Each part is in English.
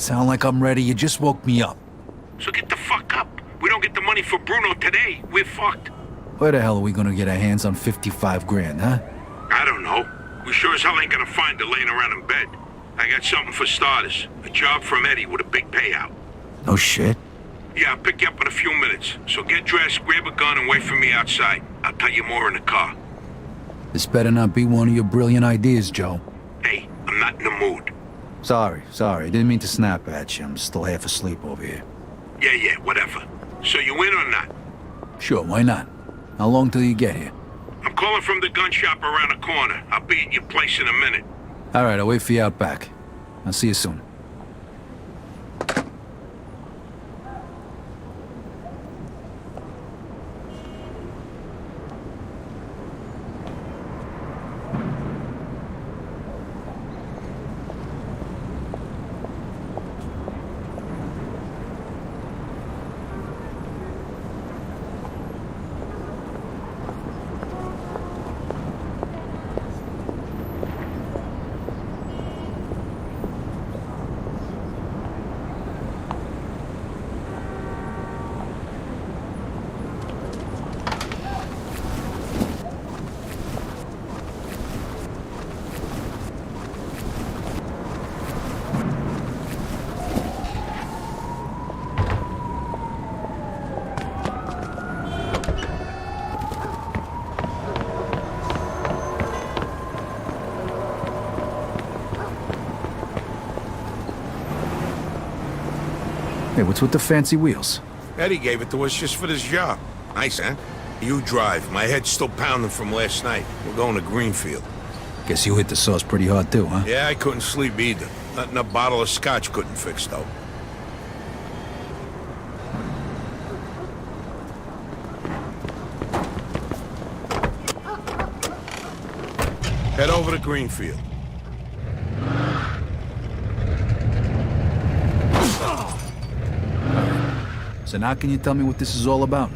sound like I'm ready. You just woke me up. So get the fuck up. We don't get the money for Bruno today, we're fucked. Where the hell are we gonna get our hands on 55 grand, huh? I don't know. We sure as hell ain't gonna find it laying around in bed. I got something for starters. A job from Eddie with a big payout. No shit. Yeah, I'll pick you up in a few minutes. So get dressed, grab a gun, and wait for me outside. I'll tell you more in the car. This better not be one of your brilliant ideas, Joe. Hey, I'm not in the mood. Sorry. Didn't mean to snap at you. I'm still half asleep over here. Yeah, whatever. So you in or not? Sure, why not? How long till you get here? I'm calling from the gun shop around the corner. I'll be at your place in a minute. All right, I'll wait for you out back. I'll see you soon. Hey, what's with the fancy wheels? Eddie gave it to us just for this job. Nice, huh? You drive. My head's still pounding from last night. We're going to Greenfield. Guess you hit the sauce pretty hard too, huh? Yeah, I couldn't sleep either. Nothing a bottle of scotch couldn't fix, though. Head over to Greenfield. So now can you tell me what this is all about?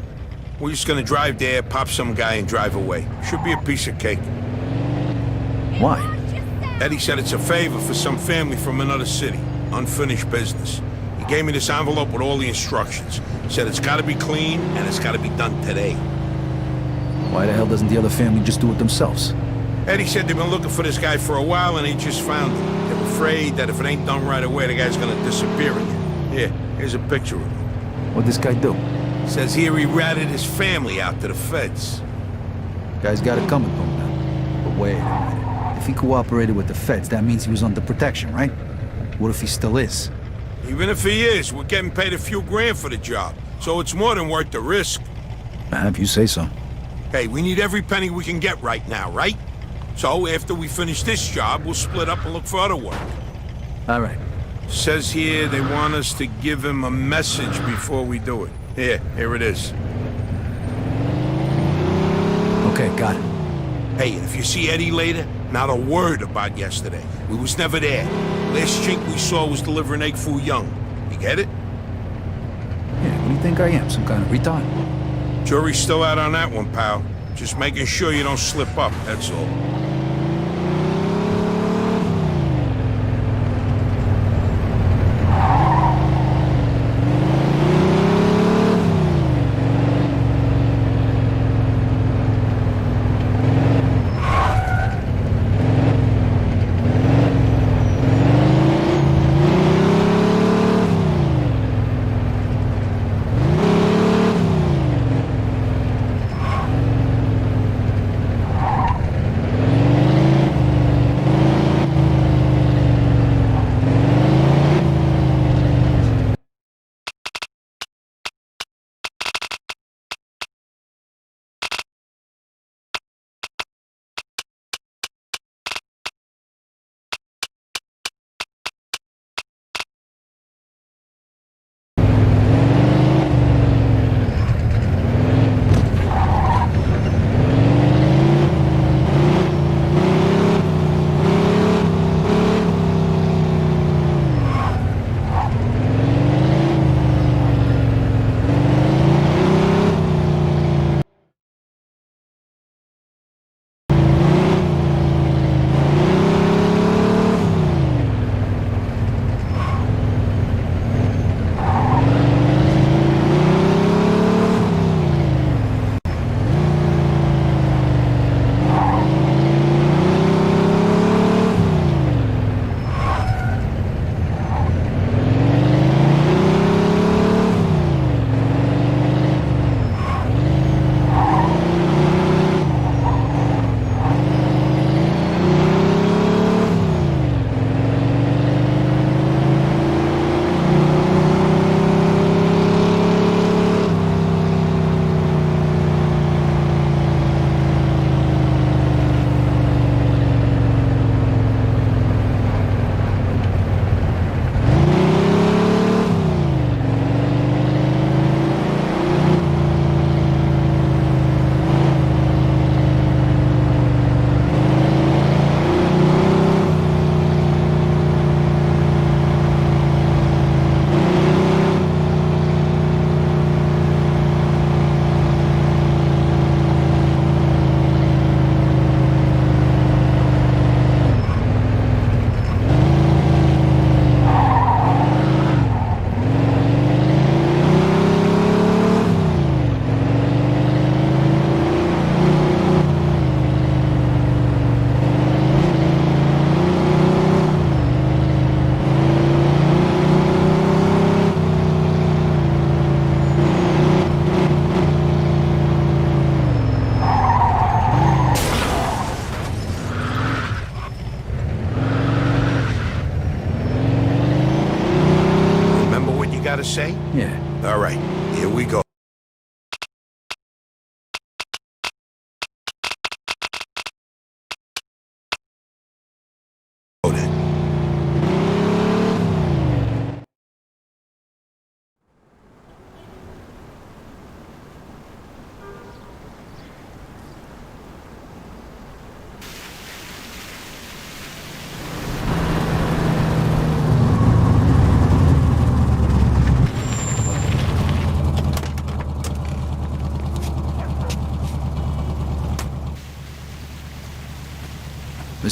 We're just gonna drive there, pop some guy, and drive away. Should be a piece of cake. Why? Eddie said it's a favor for some family from another city. Unfinished business. He gave me this envelope with all the instructions. Said it's gotta be clean, and it's gotta be done today. Why the hell doesn't the other family just do it themselves? Eddie said they've been looking for this guy for a while, and they just found him. They're afraid that if it ain't done right away, the guy's gonna disappear again. Here, here's a picture of him. What'd this guy do? Says here he ratted his family out to the feds. Guy's got it coming from him. But wait a minute. If he cooperated with the feds, that means he was under protection, right? What if he still is? Even if he is, we're getting paid a few grand for the job. So it's more than worth the risk. If you say so. Hey, we need every penny we can get right now, right? So after we finish this job, we'll split up and look for other work. All right. Says here they want us to give him a message before we do it. Here it is. Okay, got it. Hey, if you see Eddie later, not a word about yesterday. We was never there. Last chink we saw was delivering egg foo young. You get it? Yeah, what do you think I am? Some kind of retard? Jury's still out on that one, pal. Just making sure you don't slip up, that's all.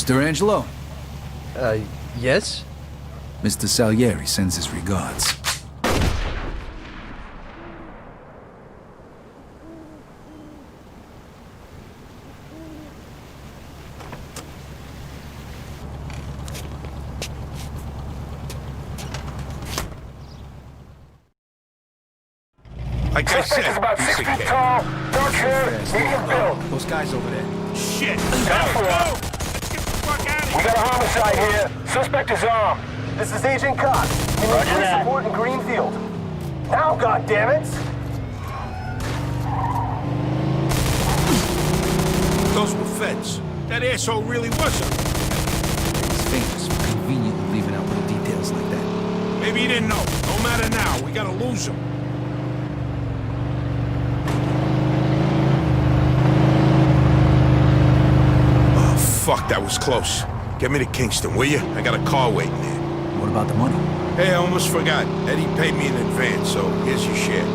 Mr. Angelo, Yes? Mr. Salieri sends his regards. Like I Suspect is said, about piece 6 of feet cake. tall, dark hair, medium build. Those guys over there. Shit! Down for Go! one. Let's get the fuck out of We here! got a homicide here. Suspect is armed. This is Agent Cox. He needs police support in Greenfield. Now, goddammit! Those were feds. That asshole really wasn't. He's famous for conveniently leaving out little details like that. Maybe he didn't know. No matter now. We gotta lose him. Oh, fuck. That was close. Get me to Kingston, will you? I got a car waiting there. What about the money? Hey, I almost forgot. Eddie paid me in advance, so here's your share.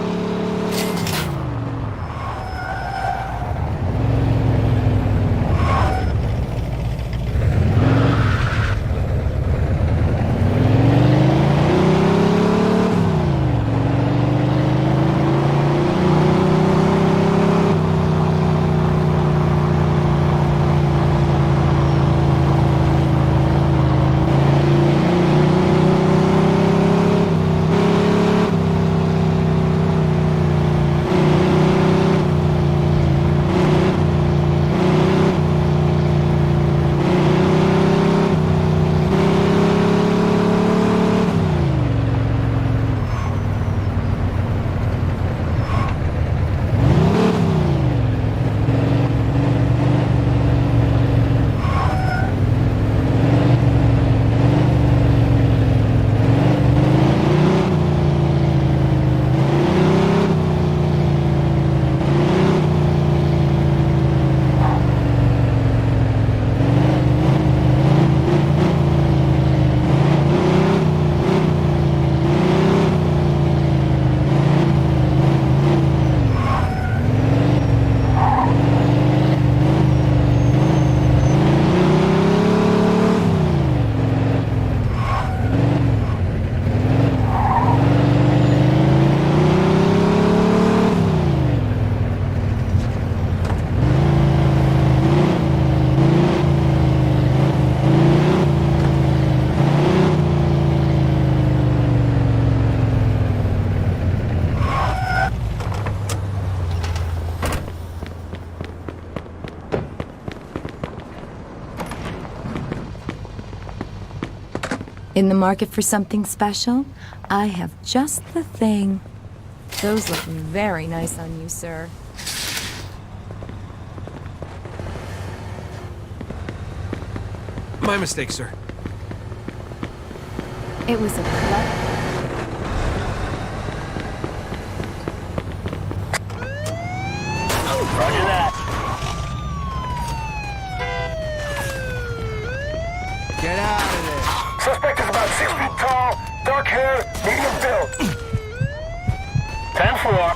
In the market for something special? I have just the thing. Those look very nice on you, sir. My mistake, sir. It was a clever... Roger that. Get out of there! Suspect is about 6 feet tall, dark hair, medium build. 10-4.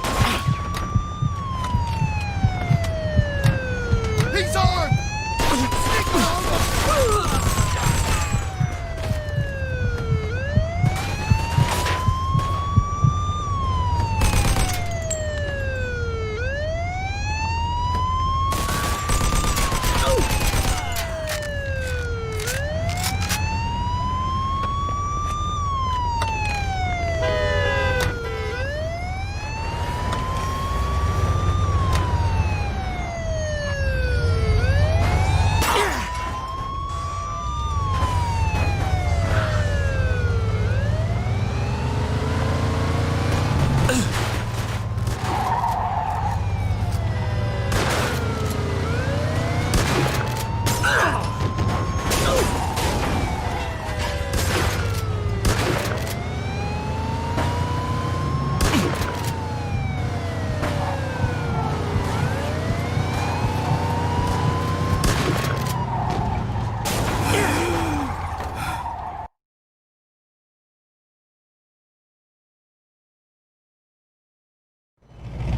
He's on!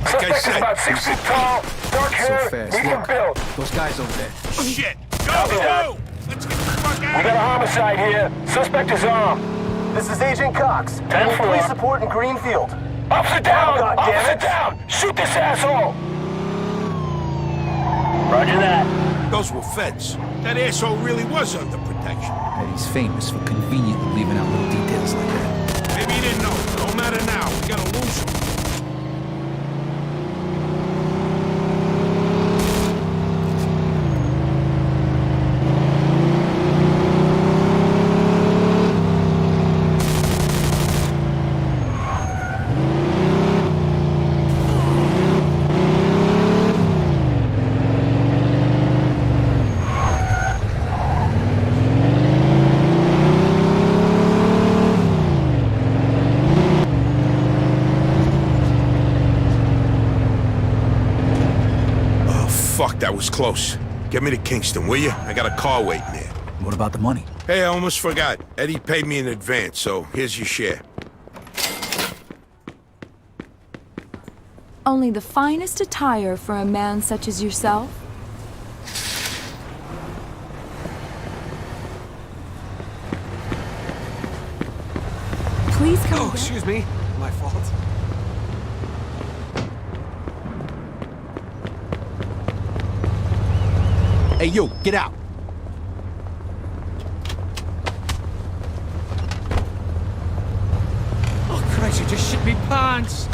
Like I Suspect is said, about 6 feet tall, dark So hair, fast. medium Look, build. those guys over there. shit! Copy that. Go! Let's get the fuck We out got a of homicide here. Suspect is armed. This is Agent Cox. Need police support in Greenfield. Officer down! God damn it! Down! Shoot this asshole! Roger that. here. Those were feds. That asshole really was under protection. Eddie's famous for conveniently leaving out little details like that. Maybe he didn't know. Don't matter now. We gotta lose him. Fuck, that was close. Get me to Kingston, will you? I got a car waiting there. What about the money? Hey, I almost forgot. Eddie paid me in advance, so here's your share. Only the finest attire for a man such as yourself? Please come back. Excuse me. My fault. Hey, you, get out. Oh, Christ, you just shit me pants.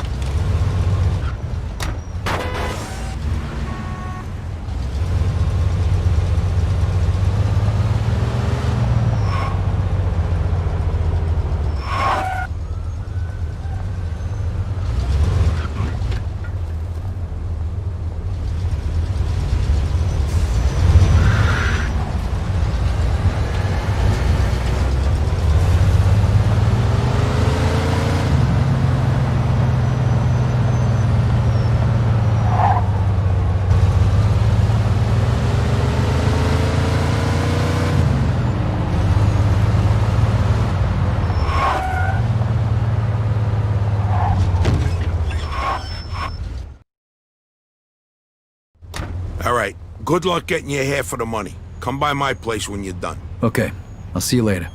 All right. Good luck getting your half of the money. Come by my place when you're done. Okay, I'll see you later.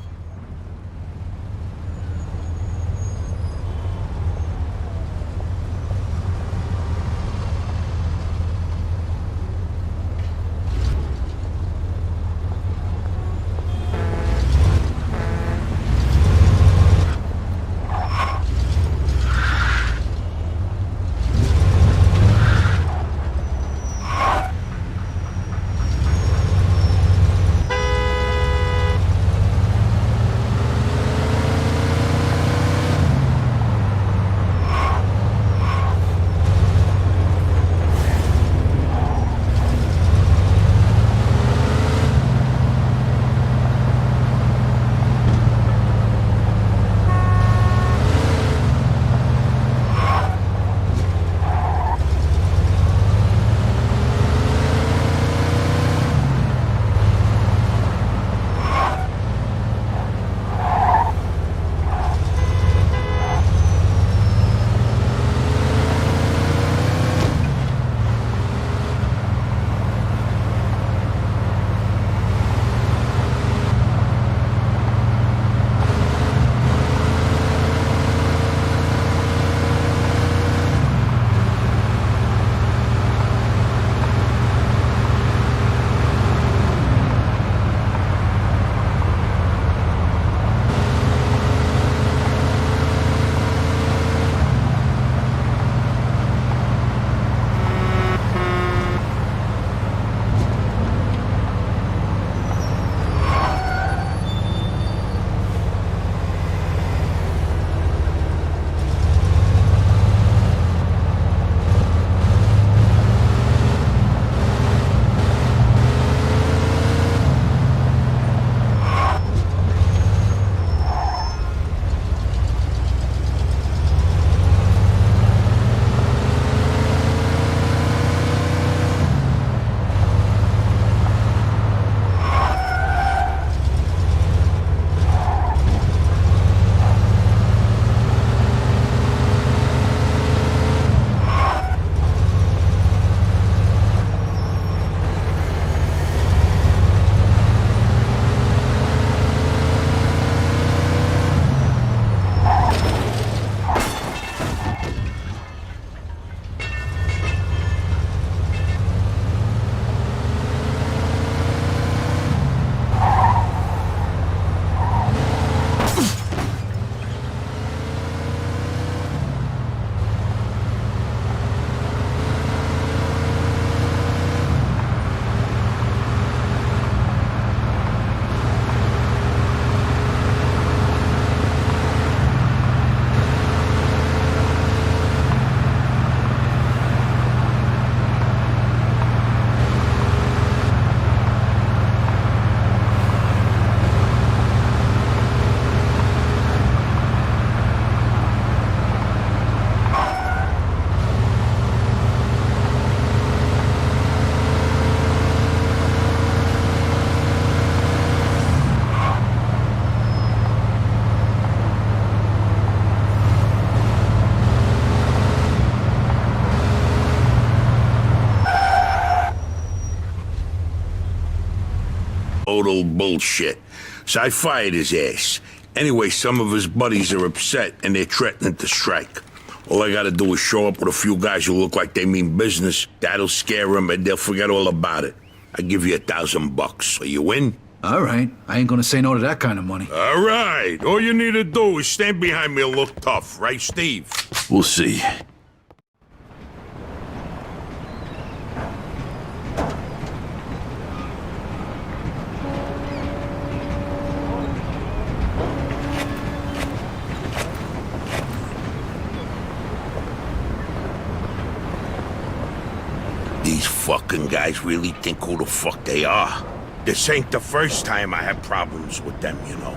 Total bullshit. So I fired his ass. Anyway, some of his buddies are upset and they're threatening to strike. All I gotta do is show up with a few guys who look like they mean business. That'll scare them and they'll forget all about it. I give you $1,000. So you win? All right. I ain't gonna say no to that kind of money. All right. All you need to do is stand behind me and look tough, right, Steve? We'll see. These fucking guys really think who the fuck they are. This ain't the first time I had problems with them, you know.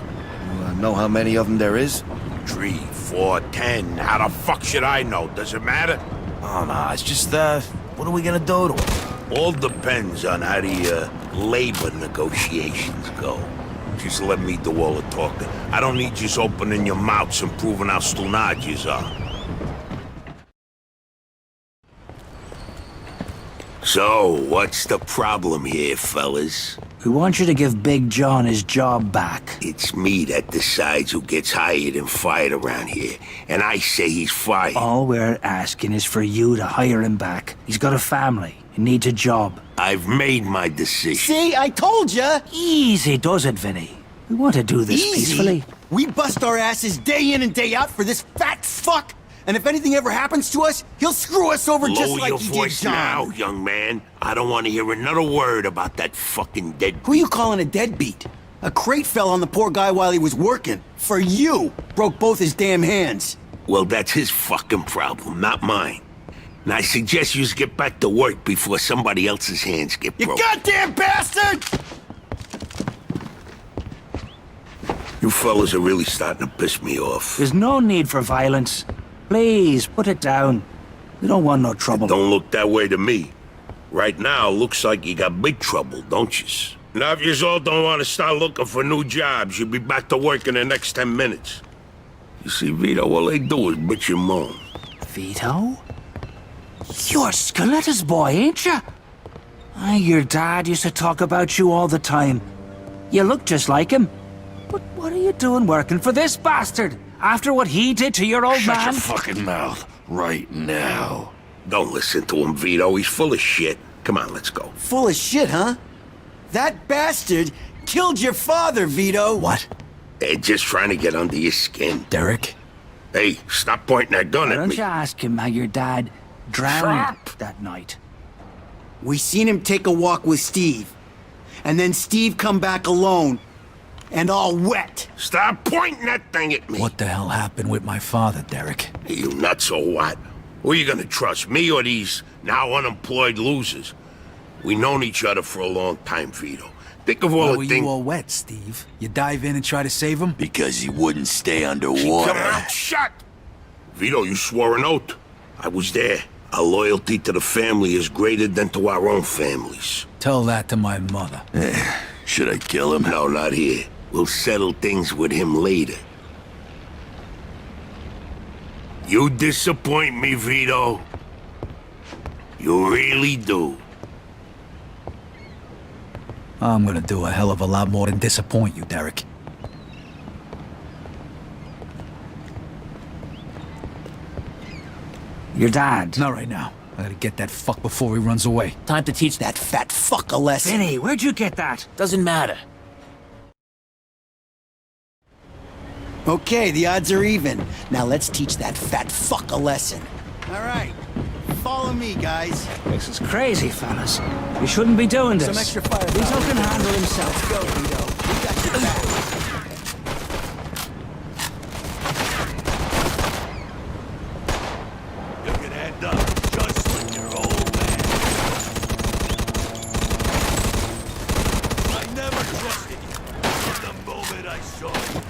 Know how many of them there is? 3, 4, 10. How the fuck should I know? Does it matter? Oh, no, it's just, what are we gonna do to them? All depends on how the, labor negotiations go. Just let me do all the talking. I don't need you opening your mouths and proving how stunad yous are. So, what's the problem here, fellas? We want you to give Big John his job back. It's me that decides who gets hired and fired around here, and I say he's fired. All we're asking is for you to hire him back. He's got a family. He needs a job. I've made my decision. See, I told ya! Easy does it, Vinny. We want to do this peacefully. We bust our asses day in and day out for this fat fuck, and if anything ever happens to us, he'll screw us over just Lower like your he voice did John. now, young man. I don't want to hear another word about that fucking dead. Who you calling a deadbeat? A crate fell on the poor guy while he was working. For you. Broke both his damn hands. Well, that's his fucking problem, not mine. And I suggest you get back to work before somebody else's hands get You broken. goddamn bastard! You fellas are really starting to piss me off. There's no need for violence. Please, put it down. We don't want no trouble. Don't look that way to me. Right now, looks like you got big trouble, don't yous? Now, if yous all don't want to start looking for new jobs, you'll be back to work in the next 10 minutes. You see, Vito, all they do is bitch and moan. Vito? You're Scoletta's boy, ain't you? Your dad used to talk about you all the time. You look just like him. But what are you doing working for this bastard? After what he did to your old Shut man? your fucking mouth right now. Don't listen to him, Vito. He's full of shit. Come on, let's go. Full of shit, huh? That bastard killed your father, Vito. What? They're just trying to get under your skin. Derek? Hey, stop pointing that gun Why at don't me. you ask him how your dad drowned that night? We seen him take a walk with Steve. And then Steve come back alone. And all wet. Stop pointing that thing at me. What the hell happened with my father, Derek? You nuts or what? Who are you gonna trust, me or these now unemployed losers? We known each other for a long time, Vito. Think of all Why the were things... you all wet, Steve? You dive in and try to save him? Because he wouldn't stay Keep underwater. your mouth shut! Vito, you swore an oath. I was there. Our loyalty to the family is greater than to our own families. Tell that to my mother. Should I kill him? No, not here. We'll settle things with him later. You disappoint me, Vito. You really do. I'm gonna do a hell of a lot more than disappoint you, Derek. Your dad. Not right now. I gotta get that fuck before he runs away. Time to teach that fat fuck a lesson. Vinny, where'd you get that? Doesn't matter. Okay, the odds are even. Now let's teach that fat fuck a lesson. All right, follow me, guys. This is crazy, fellas. You shouldn't be doing this. Some extra firepower. Vito can handle himself. Let's go, Vito. We got your back. You can end up just like your old man. I never trusted you from the moment I saw you.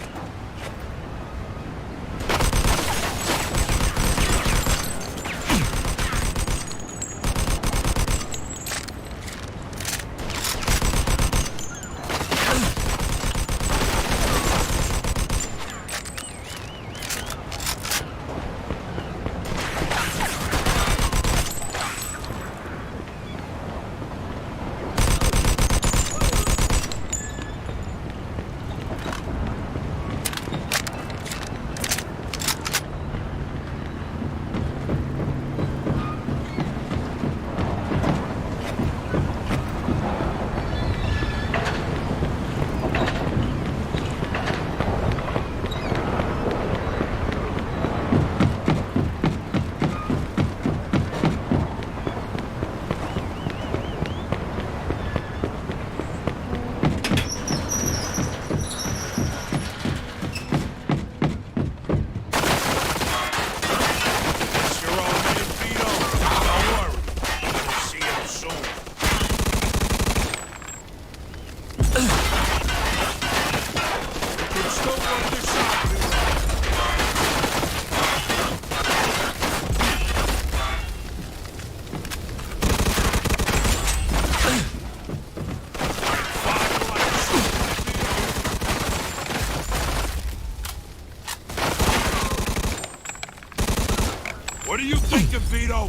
thinking, Vito?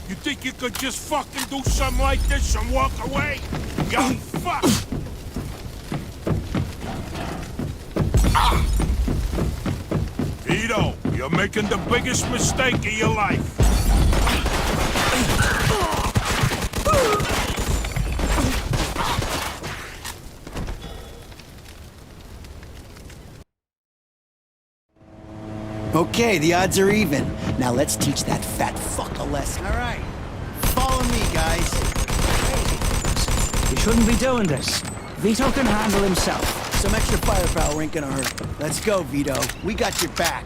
You think you could just fucking do something like this and walk away? Young fuck! Vito, you're making the biggest mistake of your life. Okay, the odds are even. Now let's teach that fat fuck a lesson. All right, follow me, guys. You shouldn't be doing this. Vito can handle himself. Some extra firepower ain't gonna hurt. Let's go, Vito. We got your back.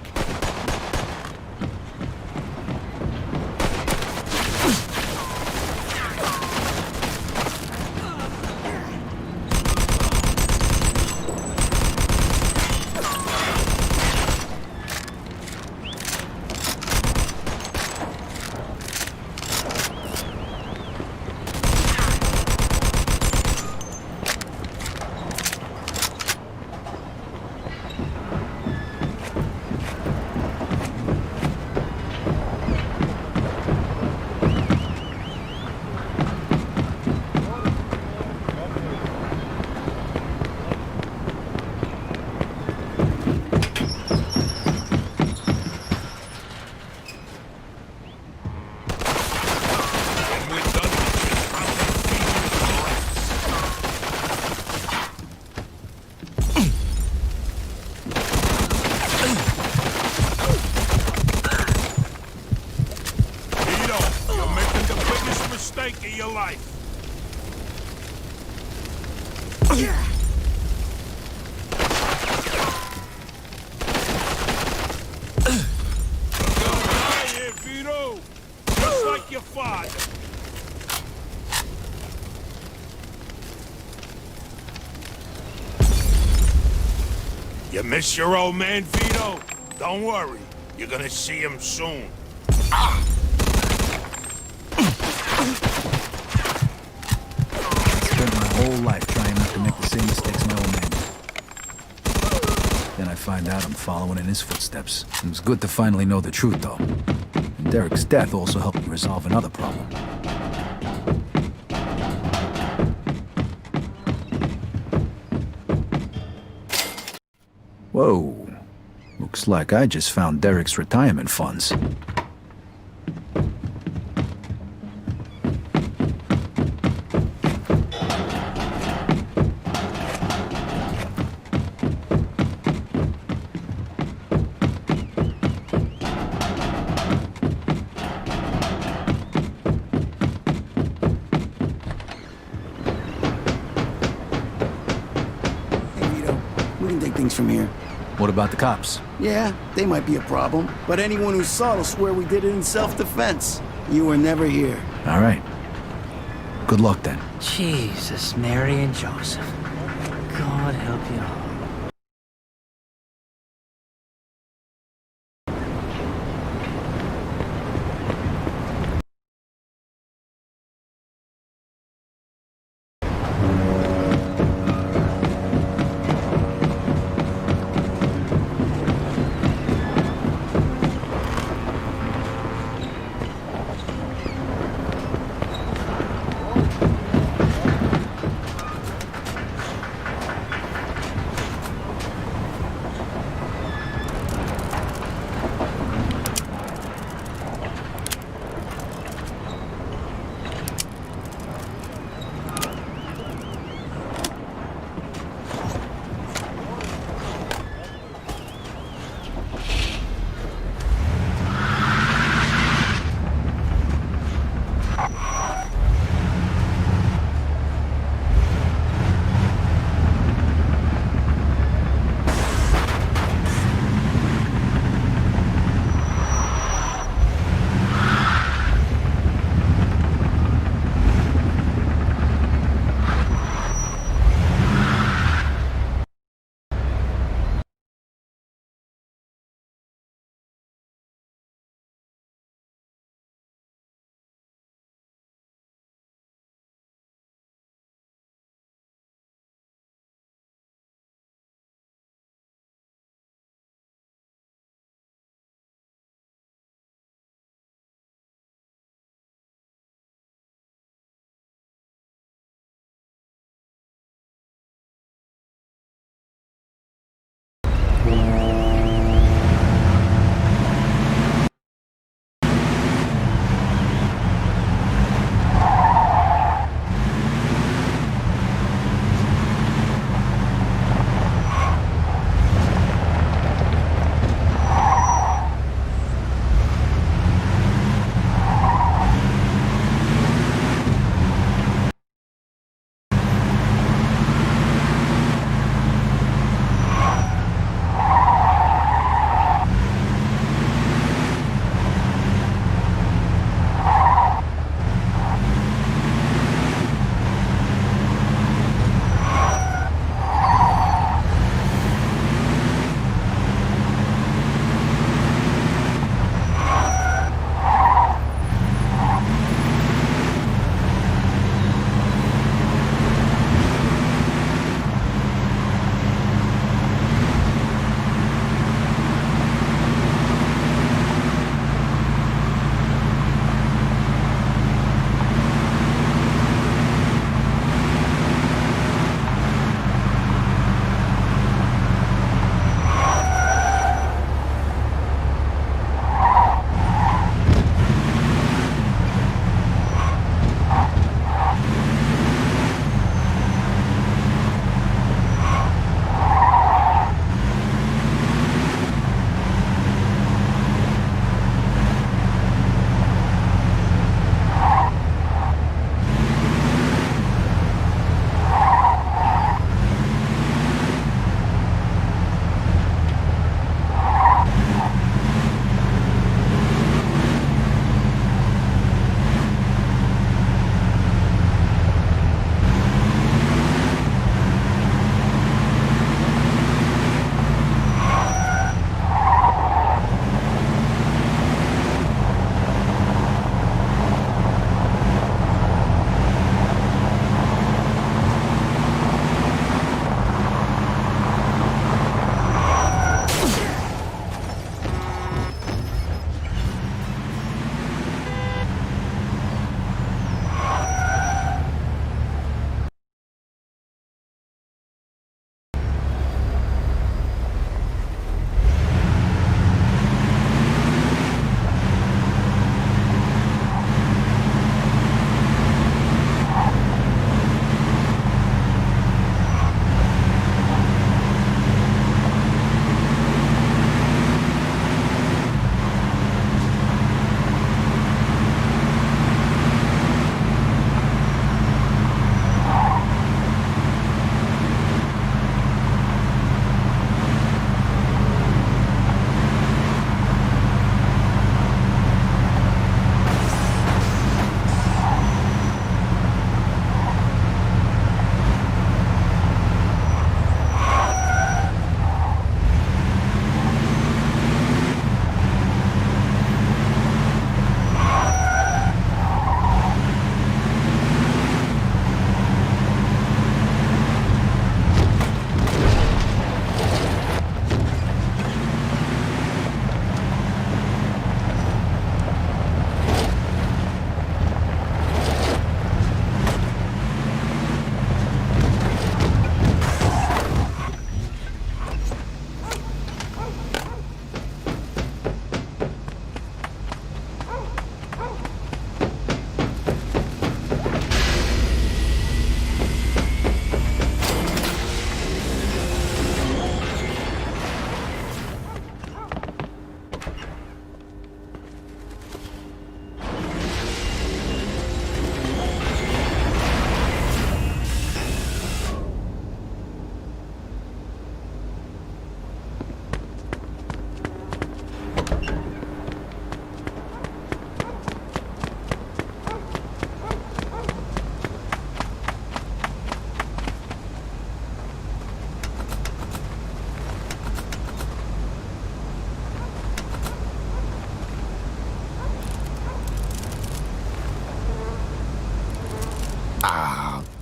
Of your life. Here, Vito. Just like your father. You miss your old man, Vito? Don't worry. You're gonna see him soon. Whole life trying not to make the same mistakes my old man did. Then I find out I'm following in his footsteps. It was good to finally know the truth, though. And Derek's death also helped me resolve another problem. Whoa. Looks like I just found Derek's retirement funds. From here. What about the cops? Yeah, they might be a problem, but anyone who saw will swear we did it in self-defense. You were never here. All right. Good luck, then. Jesus, Mary and Joseph. God help you all.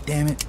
damn it.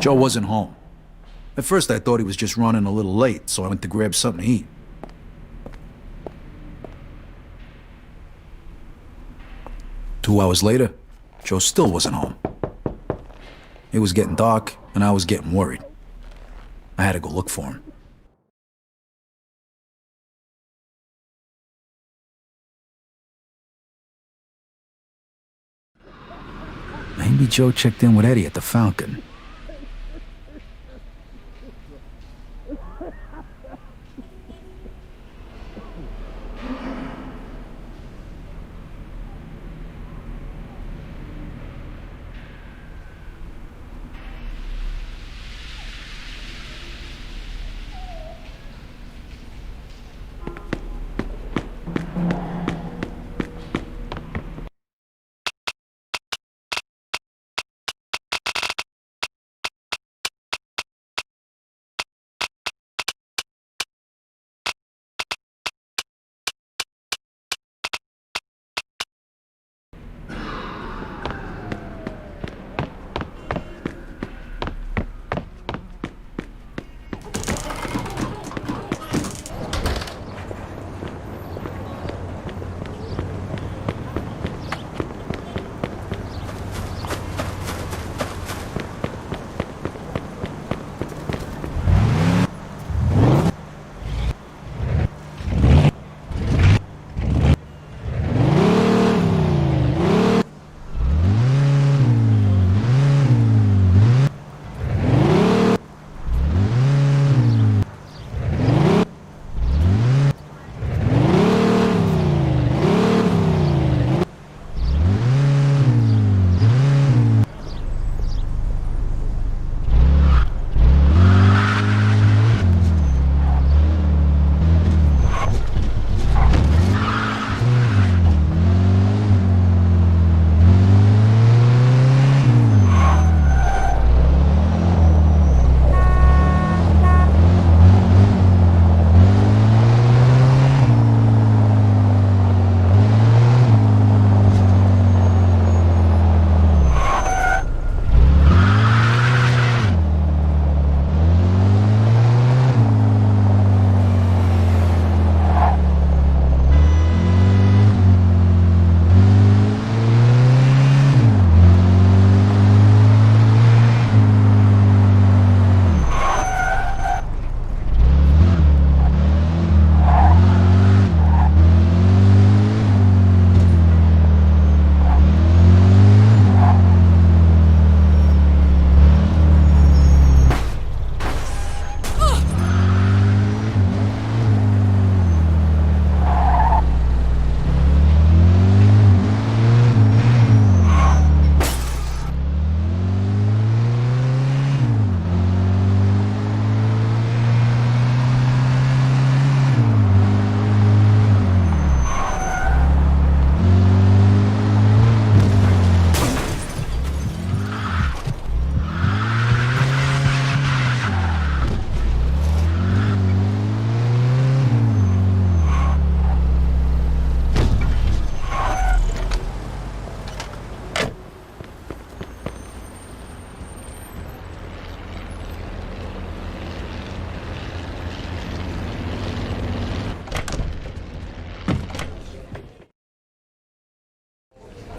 Joe wasn't home. At first I thought he was just running a little late, so I went to grab something to eat. Two hours later, Joe still wasn't home. It was getting dark, and I was getting worried. I had to go look for him. Maybe Joe checked in with Eddie at the Falcon.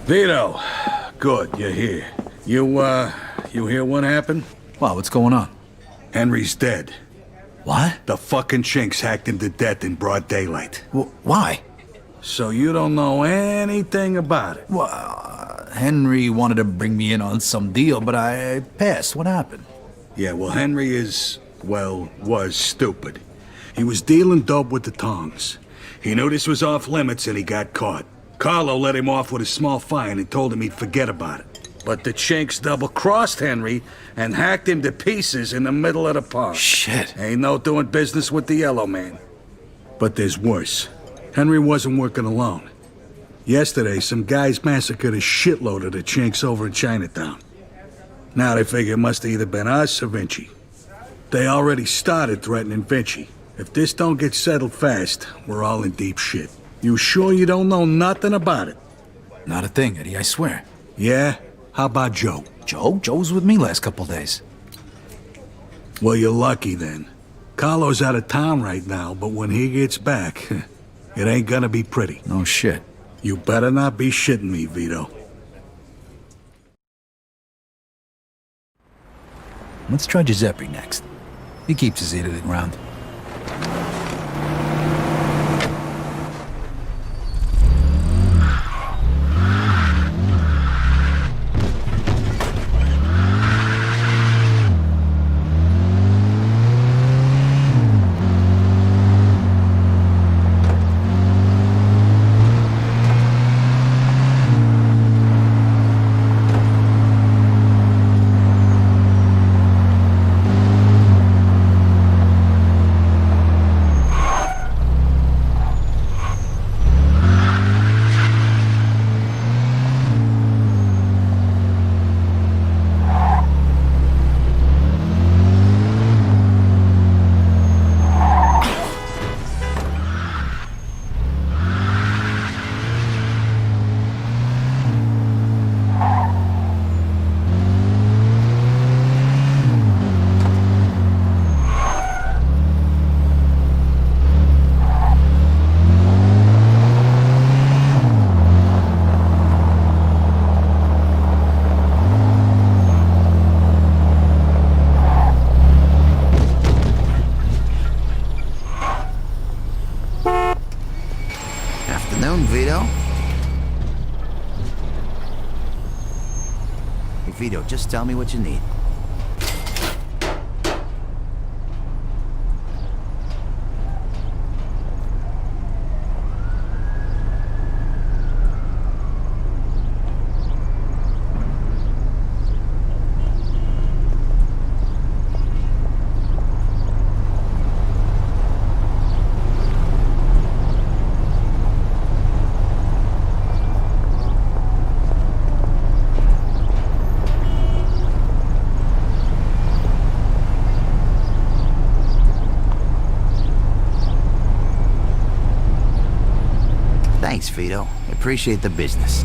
Vito, good, you're here. You hear what happened? Wow, what's going on? Henry's dead. What? The fucking chinks hacked him to death in broad daylight. Why? So you don't know anything about it? Well, Henry wanted to bring me in on some deal, but I passed. What happened? Yeah, well, Henry was stupid. He was dealing dope with the tongs. He knew this was off limits and he got caught. Carlo let him off with a small fine and told him he'd forget about it. But the chinks double-crossed Henry and hacked him to pieces in the middle of the park. Shit. Ain't no doing business with the Yellow Man. But there's worse. Henry wasn't working alone. Yesterday, some guys massacred a shitload of the chinks over in Chinatown. Now they figure it must have either been us or Vinci. They already started threatening Vinci. If this don't get settled fast, we're all in deep shit. You sure you don't know nothing about it? Not a thing, Eddie, I swear. Yeah? How about Joe? Joe? Joe was with me last couple days. Well, you're lucky then. Carlo's out of town right now, but when he gets back, it ain't gonna be pretty. No shit. You better not be shitting me, Vito. Let's try Giuseppe next. He keeps his ear to the ground. Afternoon, Vito. Hey, Vito, just tell me what you need. Thanks, Vito. I appreciate the business.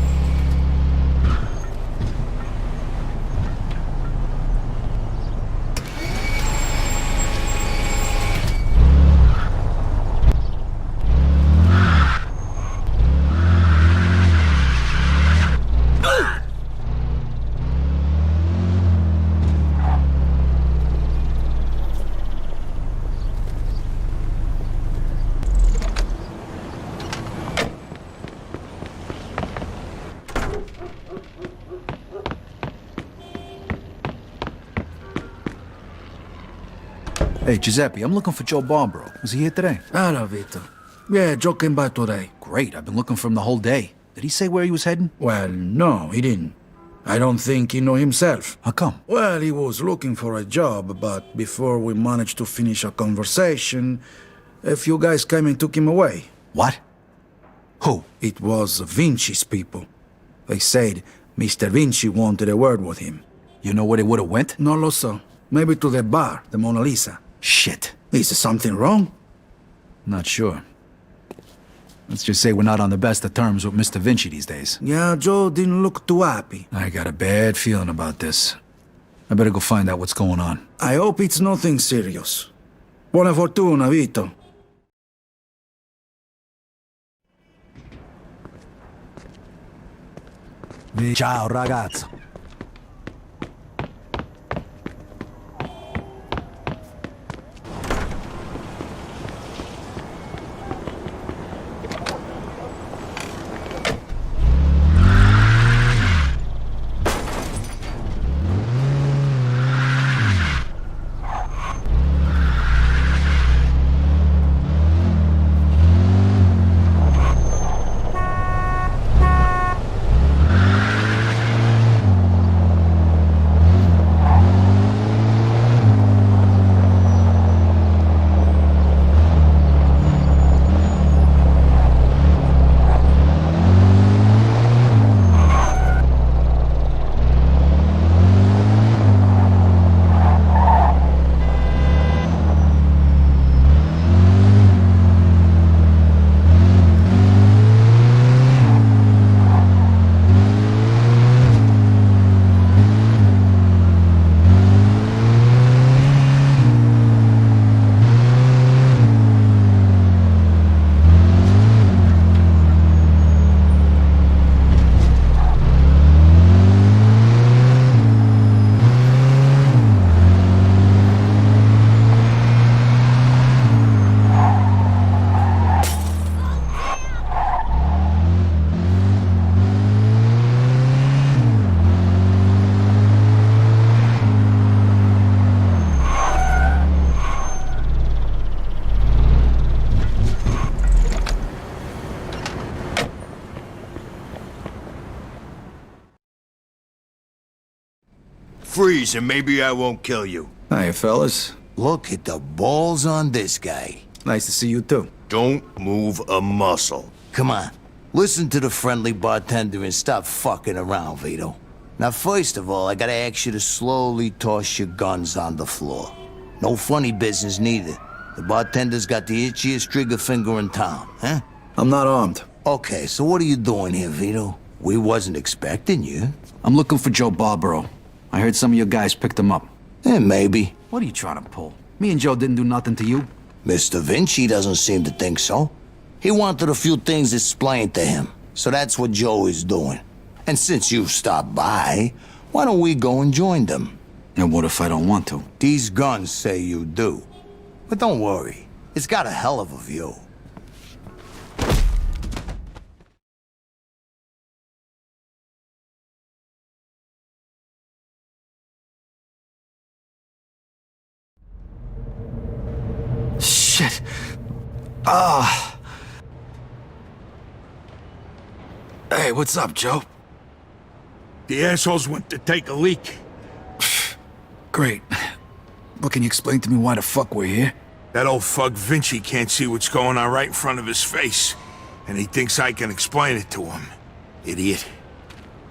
Hey, Giuseppe, I'm looking for Joe Barbaro. Was he here today? Hello, Vito. Yeah, Joe came by today. Great, I've been looking for him the whole day. Did he say where he was heading? Well, no, he didn't. I don't think he know himself. How come? Well, he was looking for a job, but before we managed to finish a conversation, a few guys came and took him away. What? Who? It was Vinci's people. They said Mr. Vinci wanted a word with him. You know where they would have went? No lo so. Maybe to the bar, the Mona Lisa. Shit. Is something wrong? Not sure. Let's just say we're not on the best of terms with Mr. Vinci these days. Yeah, Joe didn't look too happy. I got a bad feeling about this. I better go find out what's going on. I hope it's nothing serious. Buona fortuna, Vito. Ciao, ragazzo. freeze and maybe I won't kill you. Hiya, fellas. Look at the balls on this guy. Nice to see you, too. Don't move a muscle. Come on, listen to the friendly bartender and stop fucking around, Vito. Now, first of all, I gotta ask you to slowly toss your guns on the floor. No funny business, neither. The bartender's got the itchiest trigger finger in town, huh? I'm not armed. Okay, so what are you doing here, Vito? We wasn't expecting you. I'm looking for Joe Barbaro. I heard some of your guys picked him up. Maybe. What are you trying to pull? Me and Joe didn't do nothing to you. Mr. Vinci doesn't seem to think so. He wanted a few things explained to him, so that's what Joe is doing. And since you've stopped by, why don't we go and join them? And what if I don't want to? These guns say you do. But don't worry, it's got a hell of a view. Shit. Hey, what's up, Joe? The assholes went to take a leak. Great. But can you explain to me why the fuck we're here? That old fuck Vinci can't see what's going on right in front of his face. And he thinks I can explain it to him. Idiot.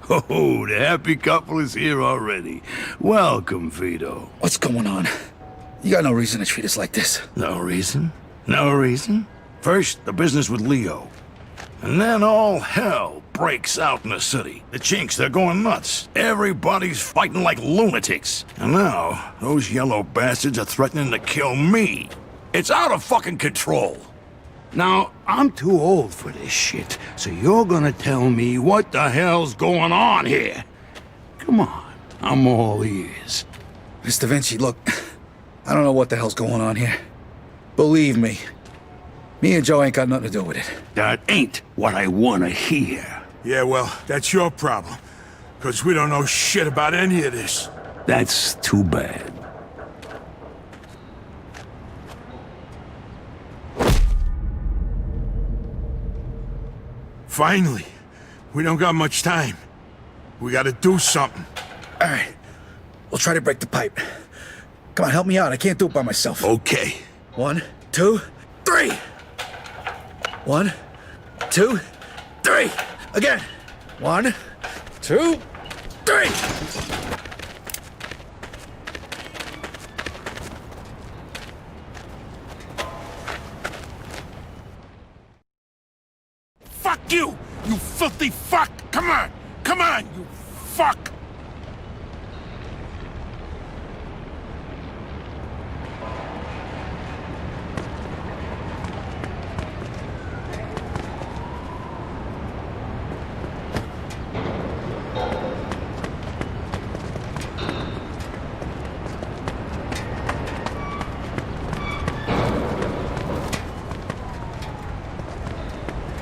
Oh, the happy couple is here already. Welcome, Vito. What's going on? You got no reason to treat us like this. No reason? No reason? First, the business with Leo. And then all hell breaks out in the city. The Chinks, they're going nuts. Everybody's fighting like lunatics. And now, those yellow bastards are threatening to kill me. It's out of fucking control. Now, I'm too old for this shit, so you're gonna tell me what the hell's going on here. Come on, I'm all ears. Mr. Vinci, look, I don't know what the hell's going on here. Believe me, me and Joe ain't got nothing to do with it. That ain't what I wanna hear. Yeah, well, that's your problem. Because we don't know shit about any of this. That's too bad. Finally. We don't got much time. We gotta do something. All right, we'll try to break the pipe. Come on, help me out. I can't do it by myself. Okay. 1, 2, 3. 1, 2, 3. Again. 1, 2, 3. Fuck you! You filthy fuck! Come on! Come on, you fuck!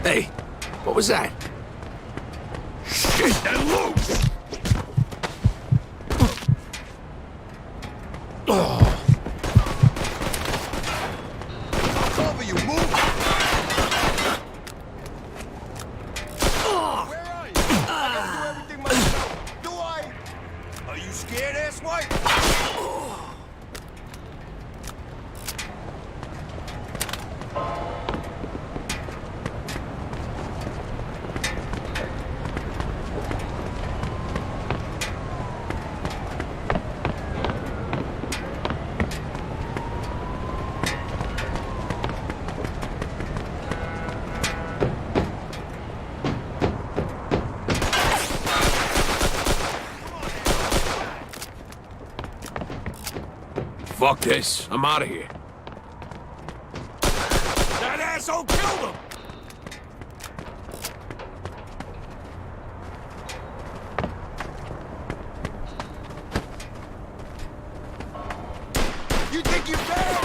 Hey, what was that? Shit, and loose! Cover you, move! Where are you? I gotta do everything myself. Do I? Are you scared, asswipe? Fuck this. I'm out of here. That asshole killed him! You think you're bad?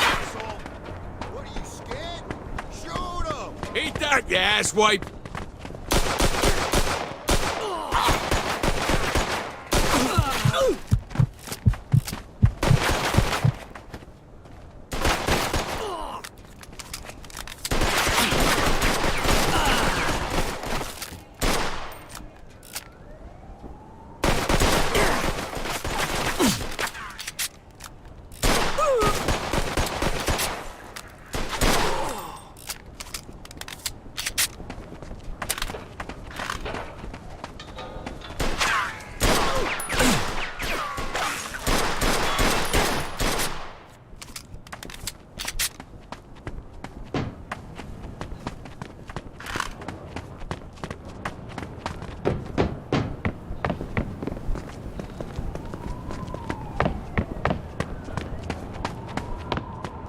Asshole. What are you scared? Shoot him! Eat that, you asswipe!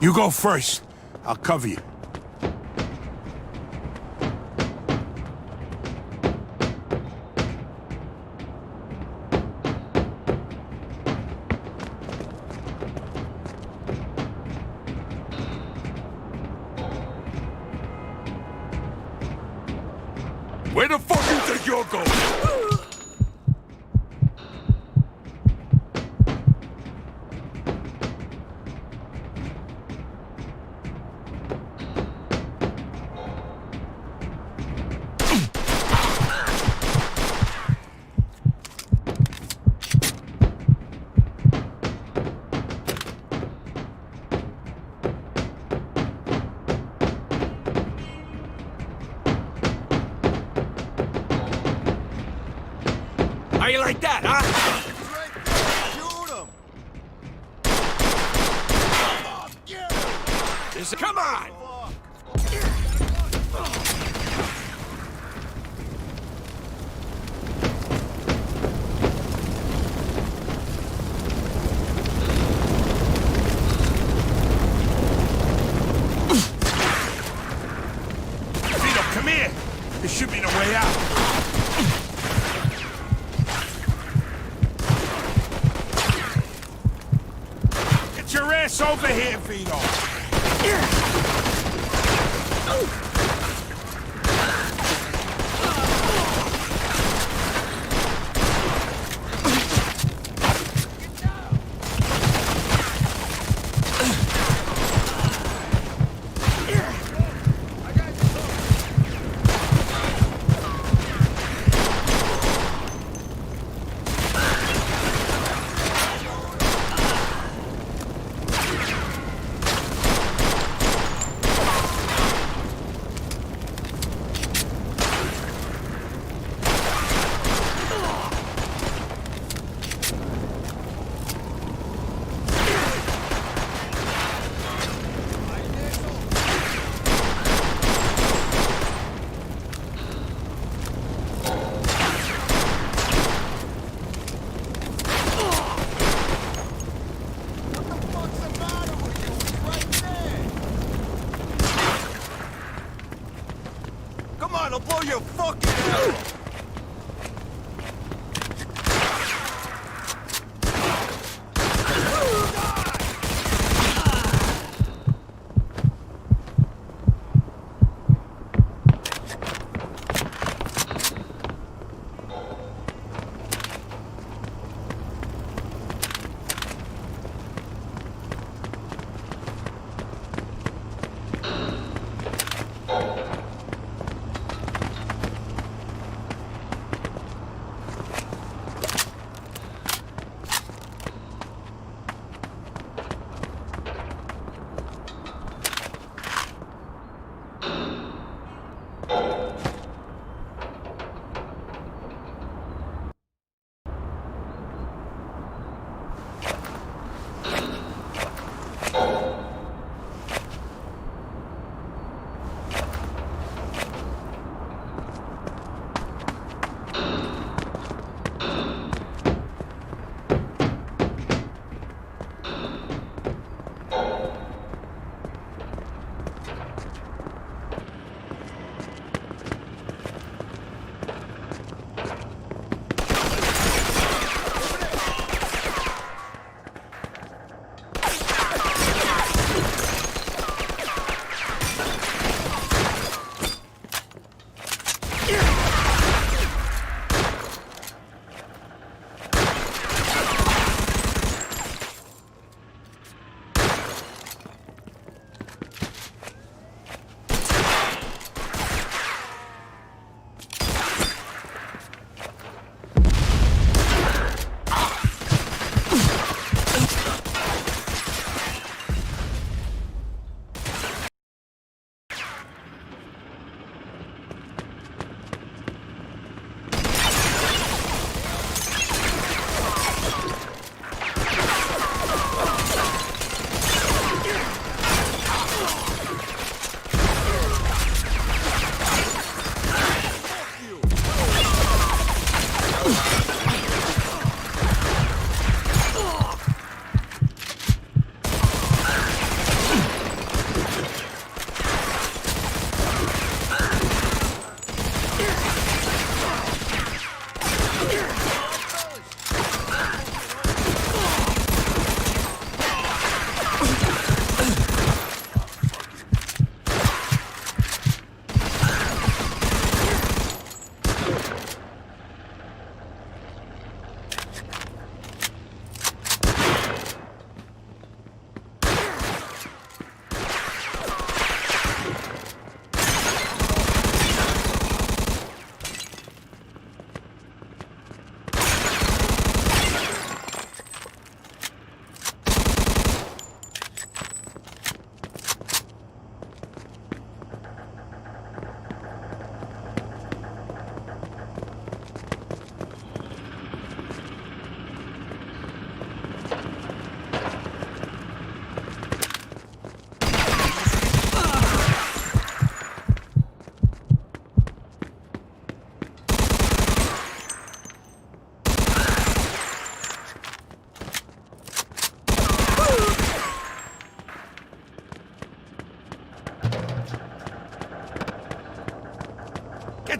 You go first. I'll cover you. Where the fuck you think you're going? How you like that, huh? Come on! Vito, come here. This should be the way out. Get your ass over here, Vito.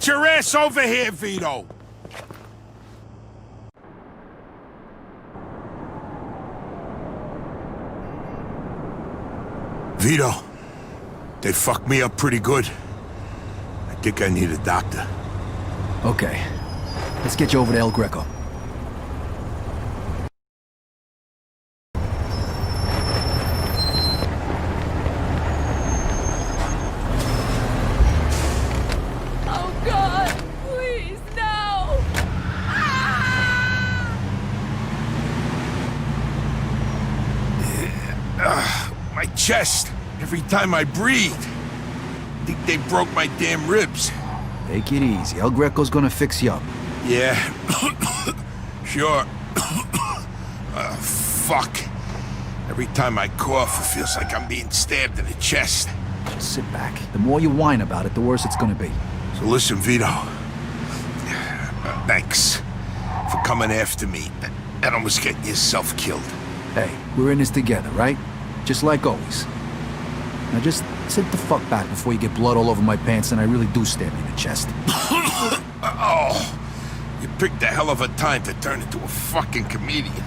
Get your ass over here, Vito! Vito, they fucked me up pretty good. I think I need a doctor. Okay. Let's get you over to El Greco. Oh, God! Please, no! My chest. Every time I breathe. I think they broke my damn ribs. Take it easy. El Greco's gonna fix you up. Yeah. Sure. Fuck. Every time I cough, it feels like I'm being stabbed in the chest. Just sit back. The more you whine about it, the worse it's gonna be. So listen, Vito. Thanks for coming after me and almost getting yourself killed. Hey, we're in this together, right? Just like always. Now just sit the fuck back before you get blood all over my pants and I really do stab you in the chest. Oh, you picked a hell of a time to turn into a fucking comedian.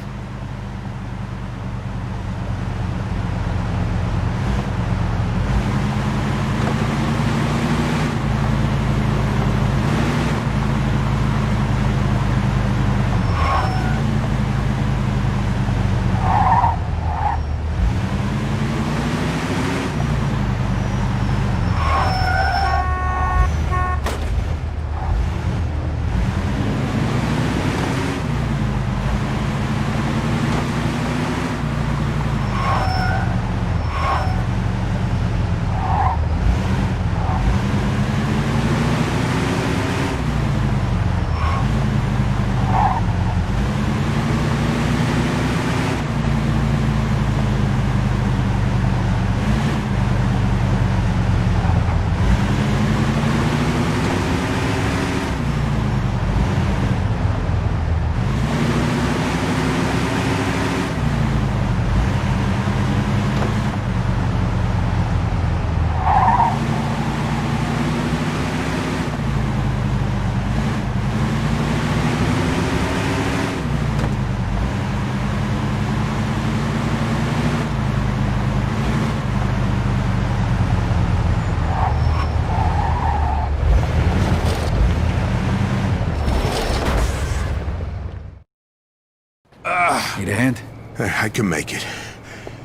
Need a hand? I can make it.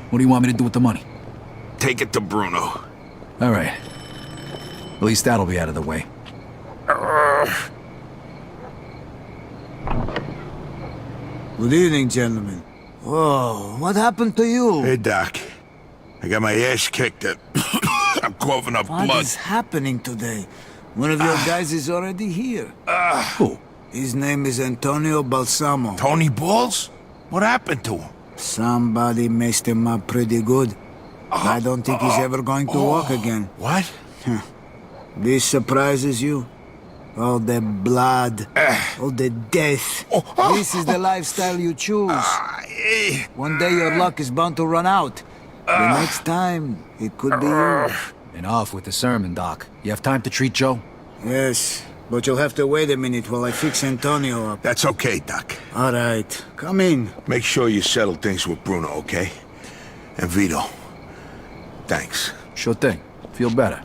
What do you want me to do with the money? Take it to Bruno. All right. At least that'll be out of the way. Good evening, gentlemen. Whoa, what happened to you? Hey, Doc. I got my ass kicked. I'm coughing up What blood. is happening today? One of your guys is already here. Who? His name is Antonio Balsamo. Tony Balls? What happened to him? Somebody messed him up pretty good. I don't think he's ever going to walk again. What? This surprises you? All the blood, all the death. This is the lifestyle you choose. One day your luck is bound to run out. The next time, it could be you. Enough with the sermon, Doc. You have time to treat Joe? Yes, but you'll have to wait a minute while I fix Antonio up. That's okay, Doc. All right, come in. Make sure you settle things with Bruno, okay? And Vito. Thanks. Sure thing. Feel better.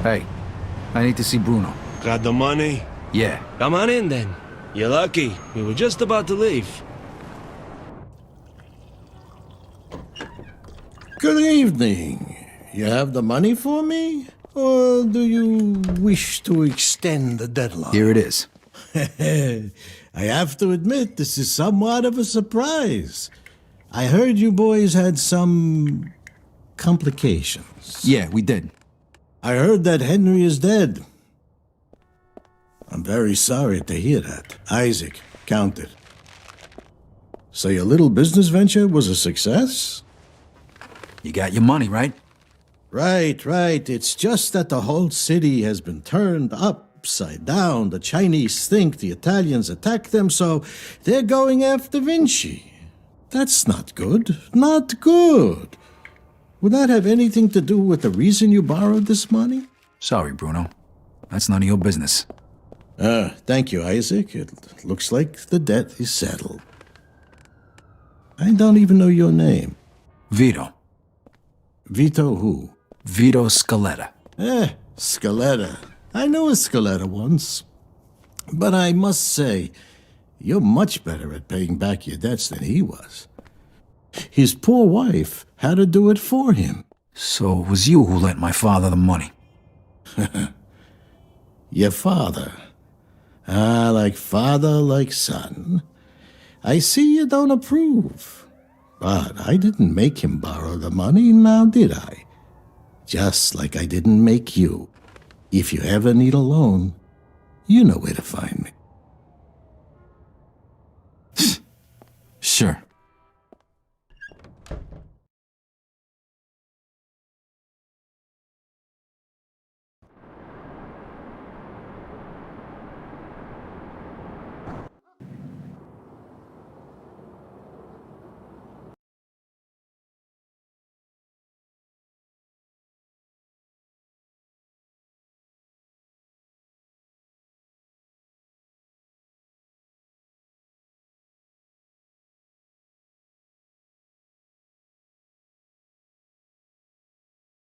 Hey, I need to see Bruno. Got the money? Yeah. Come on in then. You're lucky. We were just about to leave. Good evening. You have the money for me? Or do you wish to extend the deadline? Here it is. I have to admit, this is somewhat of a surprise. I heard you boys had some complications. Yeah, we did. I heard that Henry is dead. I'm very sorry to hear that. Isaac, count it. So your little business venture was a success? You got your money, right? Right. It's just that the whole city has been turned upside down. The Chinese think the Italians attacked them, so they're going after Vinci. That's not good. Not good. Would that have anything to do with the reason you borrowed this money? Sorry, Bruno. That's none of your business. Thank you, Isaac. It looks like the debt is settled. I don't even know your name. Vito. Vito who? Vito Scaletta. Scaletta. I knew a Scaletta once. But I must say, you're much better at paying back your debts than he was. His poor wife had to do it for him. So it was you who lent my father the money. Your father. Like father, like son. I see you don't approve. But I didn't make him borrow the money, now did I? Just like I didn't make you. If you ever need a loan, you know where to find me. Sure.